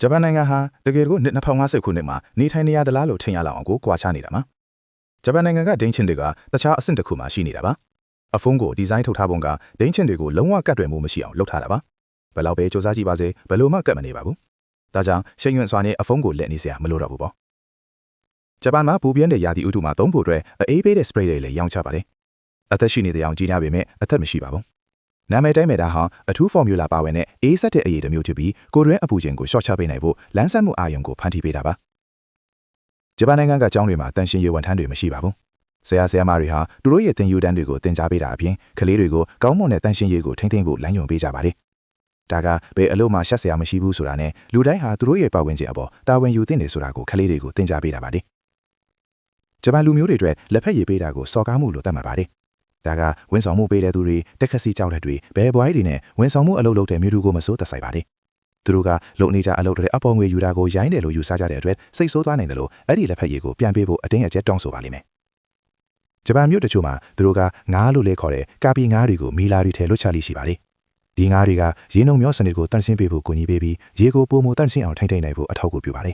ဂျပန်နိုင်ငံဟာတကယ်ကို2050ခုနှစ်မှာနေထိုင်နေရသလားလို့ထင်ရလောက်အောင်ကိုကွာခြားနေတာမှာဂျပန်နိုင်ငံကဒိန်းချင်းတွေကတခြားအဆင့်တစ်ခုမှာရှိနေတာပါအဖုံးကိုဒီဇိုင်းထုတ်ထားပုံကဒိန်းချင်းတွေကိုလုံးဝကတ်တွယ်မှုမရှိအောင်လုပ်ထားတာပါဘယ်လောက်ပဲစူးစမ်းကြည့်ပါစေဘယ်လိုမှကတ်မနေပါဘူးဒါကြောင့်ရှိန်ရွံ့စွာနဲ့အဖုံးကိုလက်နေစရာမလိုတော့ဘူးပေါ့ဂျပန်မှာပူပြင်းတဲ့ရာသီဥတုမှာသုံးဖို့အတွက်အေးပေးတဲ့ spray တွေလည်းရောင်းချပါတယ်အသက်ရှိနေတဲ့အောင်ကြီးများပေမဲ့အသက်မရှိပါဘူးနာမည်တိုင်းမဲ့တာဟာအထူး formula ပါဝင်တဲ့အေးဆက်တဲ့အရေးတစ်မျိုးဖြစ်ပြီးကိုယ်တွင်းအပူချိန်ကိုရှော့ချပေးနိုင်ဖို့လမ်းဆက်မှုအာရုံကိုဖန်တီးပေးတာပါဂျပန်နိုင်ငံကကျောင်းတွေမှာတန်ရှင်းရေးဝန်ထမ်းတွေမရှိပါဘူးဆရာမတွေဟာသူတို့ရဲ့သင်ယူတန်းတွေကိုသင်ကြားပေးတာအပြင်ကလေးတွေကိုကောင်းမွန်တဲ့တန်ရှင်းရေးကိုထိန်းသိမ်းဖို့လမ်းညွှန်ပေးကြပါတယ်ဒါကဘယ်အလို့မှရှက်စရာမရှိဘူးဆိုတာနဲ့လူတိုင်းဟာသူတို့ရဲ့ပတ်ဝန်းကျင်အပေါ်တာဝန်ယူသင့်တယ်ဆိုတာကိုကလေးတွေကိုသင်ကြားပေးတာပါဂျပန်လူမျိုးတွေအတွက်လက်ဖက်ရည်ပေးတာကိုစော်ကားမှုလို့သတ်မှတ်ပါတယ်ဒါကဝန်ဆောင်မှုပေးတဲ့သူတွေတက်ခစီကြောက်တဲ့တွေဘယ်ဘွားတွေနဲ့ဝန်ဆောင်မှုအလုပ်လုပ်တဲ့မြို့သူကိုမစိုးသက်ဆိုင်ပါတယ်သူတို့ကလုံနေကြအလုပ်တွေအပေါ်ငွေယူတာကိုရိုင်းတယ်လို့ယူဆကြတဲ့အတွက်စိတ်ဆိုးသွားနိုင်တယ်လို့အဲ့ဒီလက်ဖက်ရည်ကိုပြန်ပေးဖို့အတင်းအကျပ်တောင်းဆိုပါလိမ့်မယ်ဂျပန်မြို့တချို့မှာသူတို့ကငါးလို့လဲခေါ်တဲ့ကာပီငါးတွေကိုမီလာတွေထဲလွှတ်ချလိရှိပါတယ်ဒီငါးတွေကရေနုံမျောစနစ်ကိုတန့်ရှင်းပေးဖို့ကူညီပေးပြီးရေကိုပိုမိုတန့်ရှင်းအောင်ထိန်းသိမ်းနိုင်ဖို့အထောက်အကူပြုပါတယ်